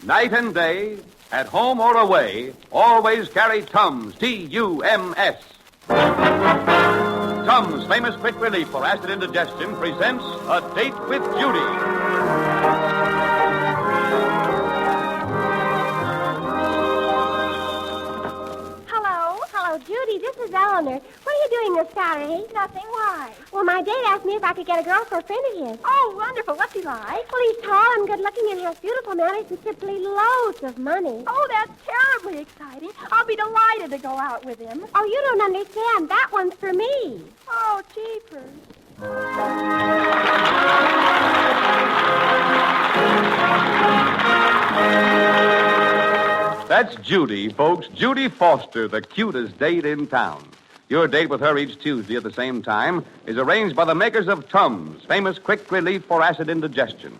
Night and day, at home or away, always carry Tums, T-U-M-S. Tums, famous quick relief for acid indigestion, presents A Date with Judy. Judy, this is Eleanor. What are you doing this Saturday? Nothing. Why? Well, my date asked me if I could get a girl for a friend of his. Oh, wonderful. What's he like? Well, he's tall and good-looking and has beautiful manners and simply loads of money. Oh, that's terribly exciting. I'll be delighted to go out with him. Oh, you don't understand. That one's for me. Oh, jeepers. That's Judy, folks. Judy Foster, the cutest date in town. Your date with her each Tuesday at the same time is arranged by the makers of Tums, famous quick relief for acid indigestion.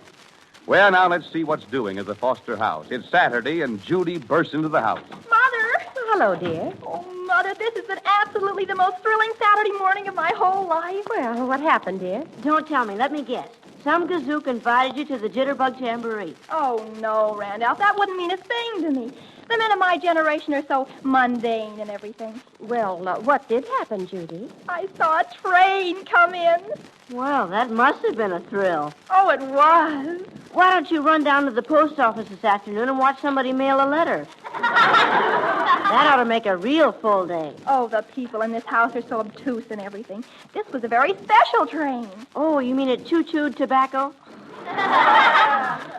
Well, now let's see what's doing at the Foster house. It's Saturday, and Judy bursts into the house. Mother! Hello, dear. Oh, Mother, this has been absolutely the most thrilling Saturday morning of my whole life. Well, what happened, dear? Don't tell me. Let me guess. Some gazook invited you to the Jitterbug Jamboree. Oh, no, Randolph. That wouldn't mean a thing to me. The men of my generation are so mundane and everything. Well, what did happen, Judy? I saw a train come in. Well, that must have been a thrill. Oh, it was. Why don't you run down to the post office this afternoon and watch somebody mail a letter? That ought to make a real full day. Oh, the people in this house are so obtuse and everything. This was a very special train. Oh, you mean it choo-chooed tobacco?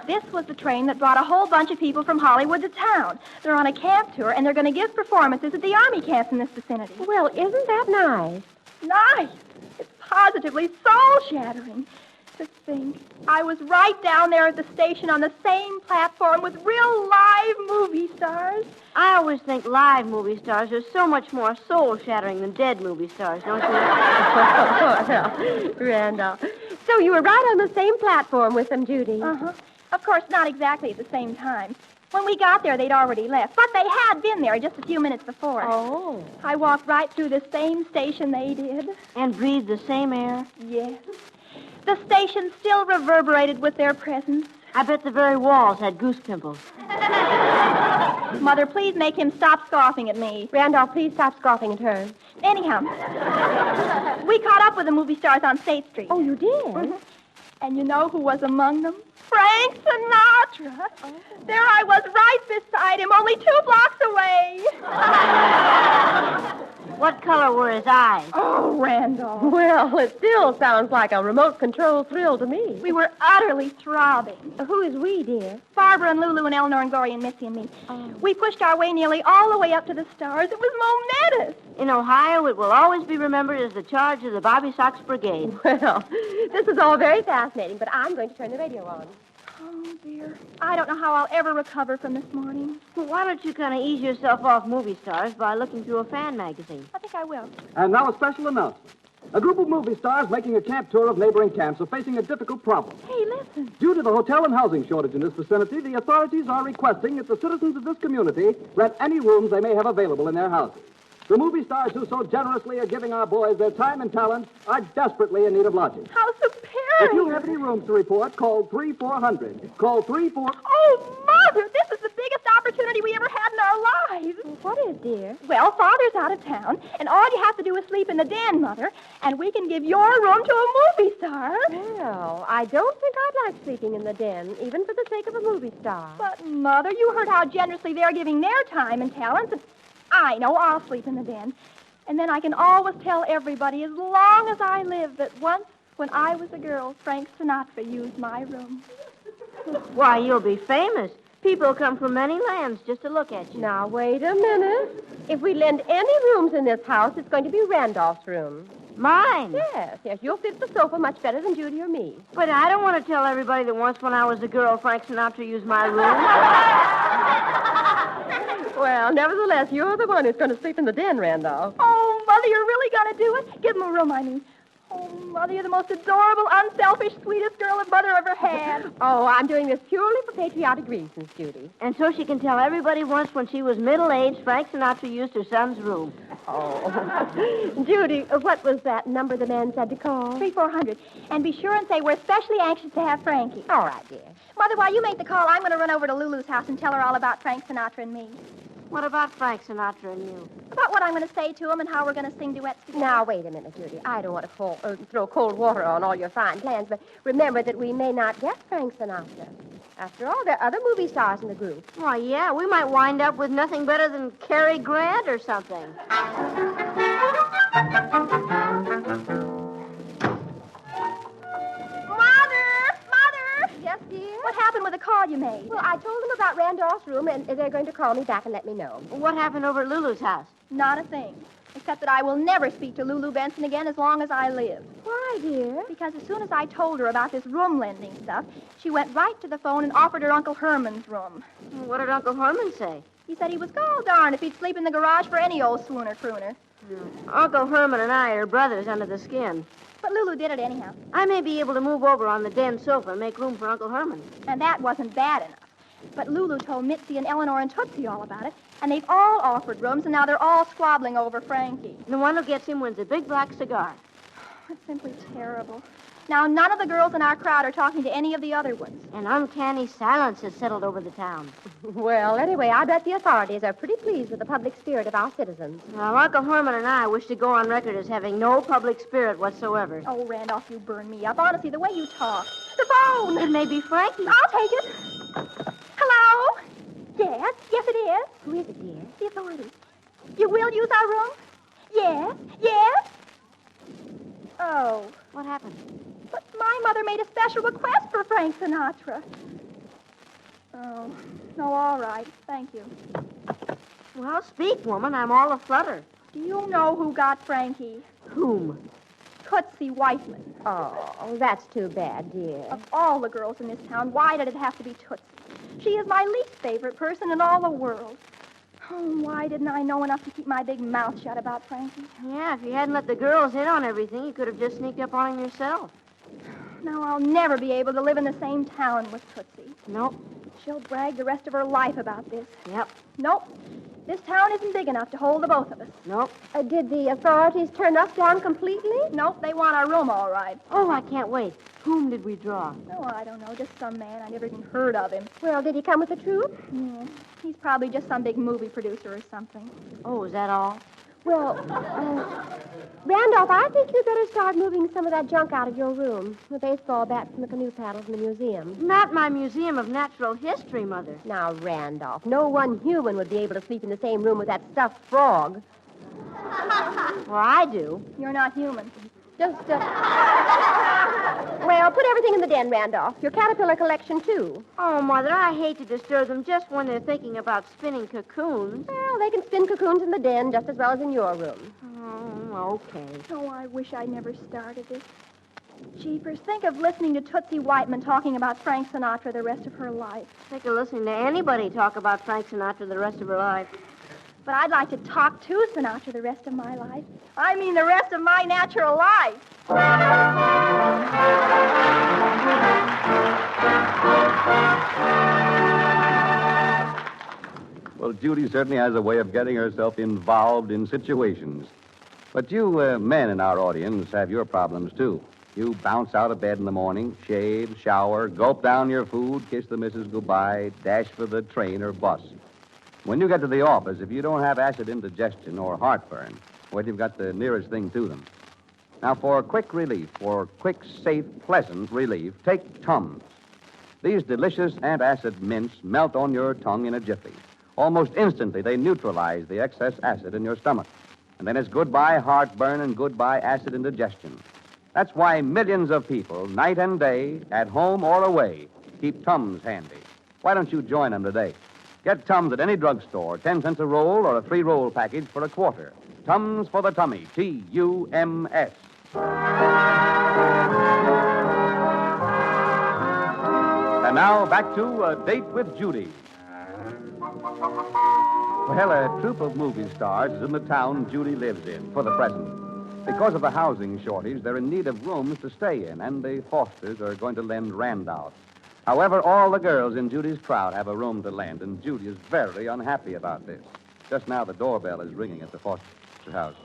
This was the train that brought a whole bunch of people from Hollywood to town. They're on a camp tour, and they're going to give performances at the Army camps in this vicinity. Well, isn't that nice? Nice. It's positively soul-shattering. To think, I was right down there at the station on the same platform with real live movie stars. I always think live movie stars are so much more soul-shattering than dead movie stars, don't you? Well, Randolph. So you were right on the same platform with them, Judy. Uh-huh. Of course, not exactly at the same time. When we got there, they'd already left. But they had been there just a few minutes before. Oh. I walked right through the same station they did. And breathed the same air? Yes. The station still reverberated with their presence. I bet the very walls had goose pimples. Mother, please make him stop scoffing at me. Randolph, please stop scoffing at her. Anyhow, we caught up with the movie stars on State Street. Oh, you did? Mm-hmm. And you know who was among them? Frank Sinatra. Oh. There I was right beside him, only 2 blocks away. What color were his eyes? Oh, Randolph. Well, it still sounds like a remote control thrill to me. We were utterly throbbing. Who is we, dear? Barbara and Lulu and Eleanor and Gloria and Missy and me. Oh. We pushed our way nearly all the way up to the stars. It was momentous. In Ohio, it will always be remembered as the charge of the Bobby Sox Brigade. Well, this is all very fascinating, but I'm going to turn the radio on. Oh, dear. I don't know how I'll ever recover from this morning. Well, why don't you kind of ease yourself off movie stars by looking through a fan magazine? I think I will. And now a special announcement. A group of movie stars making a camp tour of neighboring camps are facing a difficult problem. Hey, listen. Due to the hotel and housing shortage in this vicinity, the authorities are requesting that the citizens of this community rent any rooms they may have available in their houses. The movie stars who so generously are giving our boys their time and talent are desperately in need of lodging. How superior. If you have any rooms to report, call 3400. Call 34... Oh, Mother, this is the biggest opportunity we ever had in our lives. What is, dear? Well, Father's out of town, and all you have to do is sleep in the den, Mother, and we can give your room to a movie star. Well, I don't think I'd like sleeping in the den, even for the sake of a movie star. But, Mother, you heard how generously they're giving their time and talents, and I know I'll sleep in the den. And then I can always tell everybody, as long as I live, that once, when I was a girl, Frank Sinatra used my room. Why, you'll be famous. People come from many lands just to look at you. Now, wait a minute. If we lend any rooms in this house, it's going to be Randolph's room. Mine? Yes, you'll fit the sofa much better than Judy or me. But I don't want to tell everybody that once when I was a girl, Frank Sinatra used my room. Well, nevertheless, you're the one who's going to sleep in the den, Randolph. Oh, Mother, you're really going to do it? Give him a room, I mean. Oh, Mother, you're the most adorable, unselfish, sweetest girl that Mother ever had. Oh, I'm doing this purely for patriotic reasons, Judy. And so she can tell everybody once when she was middle-aged, Frank Sinatra used her son's room. Oh. Judy, what was that number the man said to call? 3400. And be sure and say we're especially anxious to have Frankie. All right, dear. Mother, while you make the call, I'm going to run over to Lulu's house and tell her all about Frank Sinatra and me. What about Frank Sinatra and you? About what I'm going to say to him and how we're going to sing duets together. Now, wait a minute, Judy. I don't want to throw cold water on all your fine plans, but remember that we may not get Frank Sinatra. After all, there are other movie stars in the group. Why, yeah, we might wind up with nothing better than Cary Grant or something. Yes, dear? What happened with the call you made? Well, I told them about Randolph's room, and they're going to call me back and let me know. What happened over at Lulu's house? Not a thing. Except that I will never speak to Lulu Benson again as long as I live. Why, dear? Because as soon as I told her about this room lending stuff, she went right to the phone and offered her Uncle Herman's room. What did Uncle Herman say? He said he was gall darned if he'd sleep in the garage for any old swooner crooner. Uncle Herman and I are brothers under the skin. But Lulu did it anyhow. I may be able to move over on the den sofa and make room for Uncle Herman. And that wasn't bad enough. But Lulu told Mitzi and Eleanor and Tootsie all about it, and they've all offered rooms, and now they're all squabbling over Frankie. The one who gets him wins a big black cigar. It's simply terrible. Now, none of the girls in our crowd are talking to any of the other ones. An uncanny silence has settled over the town. Well, anyway, I bet the authorities are pretty pleased with the public spirit of our citizens. Well, Uncle Herman and I wish to go on record as having no public spirit whatsoever. Oh, Randolph, you burn me up. Honestly, the way you talk. The phone! It may be Frankie. I'll take it. Hello? Yes, yes it is. Who is it, dear? The authorities. You will use our room? Yes, yes. Oh, What happened? but my mother made a special request for Frank Sinatra. Oh, no, all right. Thank you. Well, speak, woman. I'm all aflutter. Do you know who got Frankie? Whom? Tootsie Whiteman. Oh, that's too bad, dear. Of all the girls in this town, why did it have to be Tootsie? She is my least favorite person in all the world. Oh, why didn't I know enough to keep my big mouth shut about Frankie? Yeah, if you hadn't let the girls in on everything, you could have just sneaked up on him yourself. Now I'll never be able to live in the same town with Tootsie. Nope. She'll brag the rest of her life about this. Yep. Nope. This town isn't big enough to hold the both of us. Nope. Did the authorities turn us down completely? Nope, they want our room all right. Oh, I can't wait. Whom did we draw? Oh, I don't know, just some man. I never even heard of him. Well, did he come with the troupe? Yeah. He's probably just some big movie producer or something. Oh, is that all? Well, Randolph, I think you'd better start moving some of that junk out of your room. The baseball bats and the canoe paddles in the museum. Not my Museum of Natural History, Mother. Now, Randolph, no one human would be able to sleep in the same room with that stuffed frog. Well, I do. You're not human. Just, Well, put everything in the den, Randolph. Your caterpillar collection, too. Oh, Mother, I hate to disturb them just when they're thinking about spinning cocoons. Well, they can spin cocoons in the den just as well as in your room. Oh, okay. Oh, I wish I never started this. Jeepers, think of listening to Tootsie Whiteman talking about Frank Sinatra the rest of her life. Think of listening to anybody talk about Frank Sinatra the rest of her life. But I'd like to talk to Sinatra the rest of my life. I mean the rest of my natural life. Well, Judy certainly has a way of getting herself involved in situations. But you men in our audience have your problems, too. You bounce out of bed in the morning, shave, shower, gulp down your food, kiss the missus goodbye, dash for the train or bus. When you get to the office, if you don't have acid indigestion or heartburn, well, you've got the nearest thing to them. Now, for quick relief, for quick, safe, pleasant relief, take Tums. These delicious antacid mints melt on your tongue in a jiffy. Almost instantly, they neutralize the excess acid in your stomach. And then it's goodbye heartburn and goodbye acid indigestion. That's why millions of people, night and day, at home or away, keep Tums handy. Why don't you join them today? Get Tums at any drugstore, 10 cents a roll or a 3-roll package for $0.25. Tums for the tummy, Tums. And now, back to A Date with Judy. Well, a troupe of movie stars is in the town Judy lives in for the present. Because of the housing shortage, they're in need of rooms to stay in, and the Fosters are going to lend Randolph. However, all the girls in Judy's crowd have a room to lend, and Judy is very unhappy about this. Just now, the doorbell is ringing at the Foster house.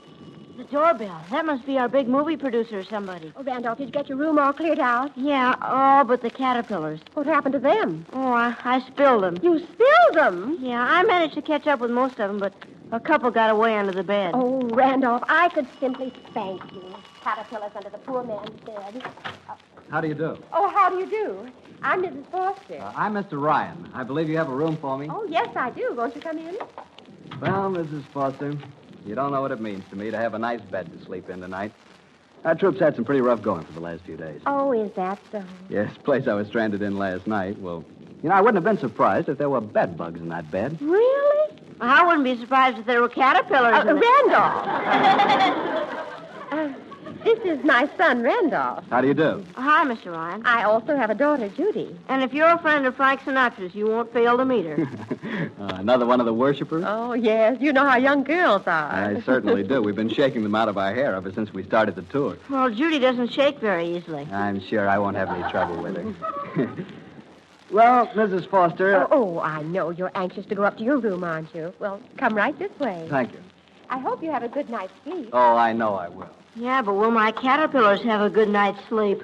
The doorbell. That must be our big movie producer or somebody. Oh, Randolph, did you get your room all cleared out? Yeah, all but the caterpillars. What happened to them? Oh, I spilled them. You spilled them? Yeah, I managed to catch up with most of them, but a couple got away under the bed. Oh, Randolph, I could simply thank you. Caterpillars under the poor man's bed. How do you do? Oh, how do you do? I'm Mrs. Foster. I'm Mr. Ryan. I believe you have a room for me. Oh, yes, I do. Won't you come in? Well, Mrs. Foster, you don't know what it means to me to have a nice bed to sleep in tonight. Our troop's had some pretty rough going for the last few days. Oh, is that so? Yes, place I was stranded in last night. Well, I wouldn't have been surprised if there were bed bugs in that bed. Really? I wouldn't be surprised if there were caterpillars in it. Randolph! This is my son, Randolph. How do you do? Hi, Mr. Ryan. I also have a daughter, Judy. And if you're a friend of Frank Sinatra's, you won't fail to meet her. Another one of the worshipers? Oh, yes. You know how young girls are. I certainly do. We've been shaking them out of our hair ever since we started the tour. Well, Judy doesn't shake very easily. I'm sure I won't have any trouble with her. Well, Mrs. Foster... Oh, I know. You're anxious to go up to your room, aren't you? Well, come right this way. Thank you. I hope you have a good night's sleep. Oh, I know I will. Yeah, but will my caterpillars have a good night's sleep?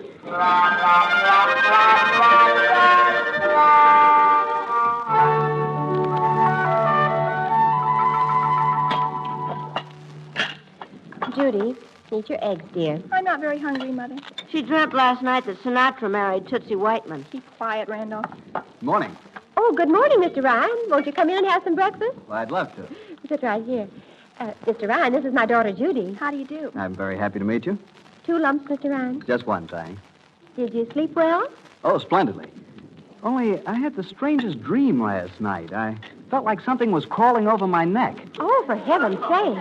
Judy, eat your eggs, dear. I'm not very hungry, Mother. She dreamt last night that Sinatra married Tootsie Whiteman. Keep quiet, Randolph. Morning. Oh, good morning, Mr. Ryan. Won't you come in and have some breakfast? Well, I'd love to. Sit right here. Mr. Ryan, this is my daughter, Judy. How do you do? I'm very happy to meet you. 2 lumps, Mr. Ryan. Just one, thanks. Did you sleep well? Oh, splendidly. Only I had the strangest dream last night. I felt like something was crawling over my neck. Oh, for heaven's sake.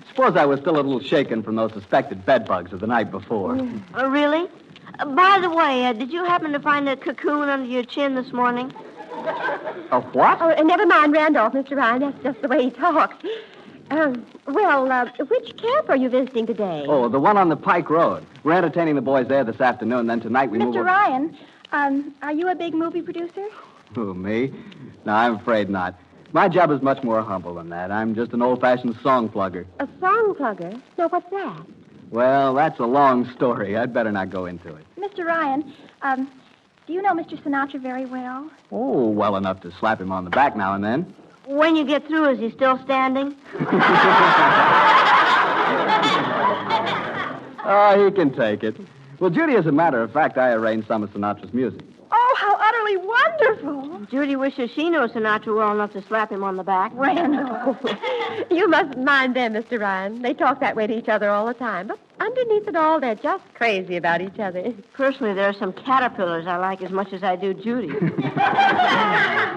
Suppose I was still a little shaken from those suspected bed bugs of the night before. Oh, really? By the way, did you happen to find a cocoon under your chin this morning? A what? Oh, never mind Randolph, Mr. Ryan. That's just the way he talks. Which camp are you visiting today? Oh, the one on the Pike Road. We're entertaining the boys there this afternoon, then tonight we move... Mr. Ryan, are you a big movie producer? Who, me? No, I'm afraid not. My job is much more humble than that. I'm just an old-fashioned song plugger. A song plugger? No, what's that? Well, that's a long story. I'd better not go into it. Mr. Ryan, do you know Mr. Sinatra very well? Oh, well enough to slap him on the back now and then. When you get through, is he still standing? Oh, he can take it. Well, Judy, as a matter of fact, I arranged some of Sinatra's music. Oh, how utterly wonderful. Judy wishes she knew Sinatra well enough to slap him on the back. Randolph. You mustn't mind them, Mr. Ryan. They talk that way to each other all the time. But underneath it all, they're just crazy about each other. Personally, there are some caterpillars I like as much as I do Judy.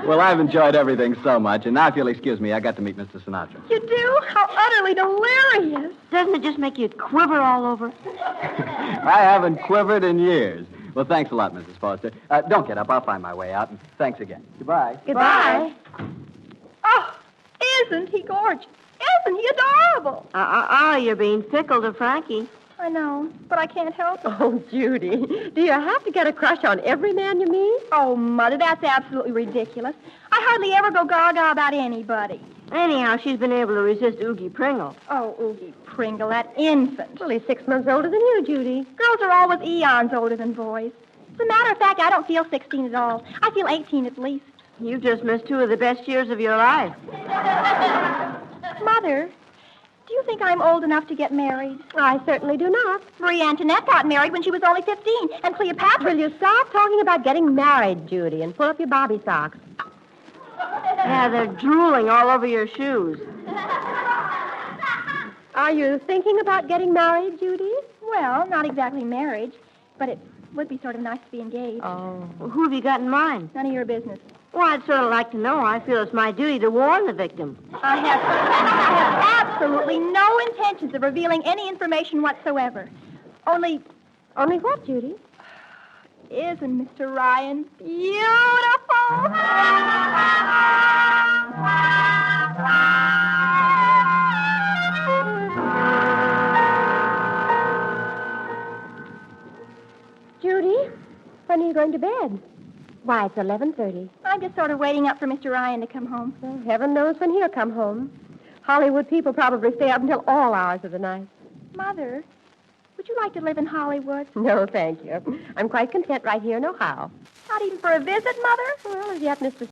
Well, I've enjoyed everything so much, and now if you'll excuse me, I got to meet Mr. Sinatra. You do? How utterly delirious. Doesn't it just make you quiver all over? I haven't quivered in years. Well, thanks a lot, Mrs. Foster. Don't get up. I'll find my way out. And thanks again. Goodbye. Goodbye. Oh, isn't he gorgeous? Isn't he adorable? You're being fickle to Frankie. I know, but I can't help it. Oh, Judy, do you have to get a crush on every man you meet? Oh, Mother, that's absolutely ridiculous. I hardly ever go gaga about anybody. Anyhow, she's been able to resist Oogie Pringle. Oh, Oogie Pringle, that infant. Well, he's 6 months older than you, Judy. Girls are always eons older than boys. As a matter of fact, I don't feel 16 at all. I feel 18 at least. You've just missed 2 of the best years of your life. Mother, do you think I'm old enough to get married? I certainly do not. Marie Antoinette got married when she was only 15, and Cleopatra... Will you stop talking about getting married, Judy, and pull up your bobby socks? Yeah, they're drooling all over your shoes. Are you thinking about getting married, Judy? Well, not exactly marriage, but it would be sort of nice to be engaged. Oh. Well, who have you got in mind? None of your business. Well, I'd sort of like to know. I feel it's my duty to warn the victim. I have absolutely no intentions of revealing any information whatsoever. Only what, Judy? isn't Mr. Ryan beautiful? Why, it's 11:30. I'm just sort of waiting up for Mr. Ryan to come home. Well, heaven knows when he'll come home. Hollywood people probably stay up until all hours of the night. Mother, would you like to live in Hollywood? No, thank you. I'm quite content right here in Ohio. Not even for a visit, Mother? Well, as yet, Mr.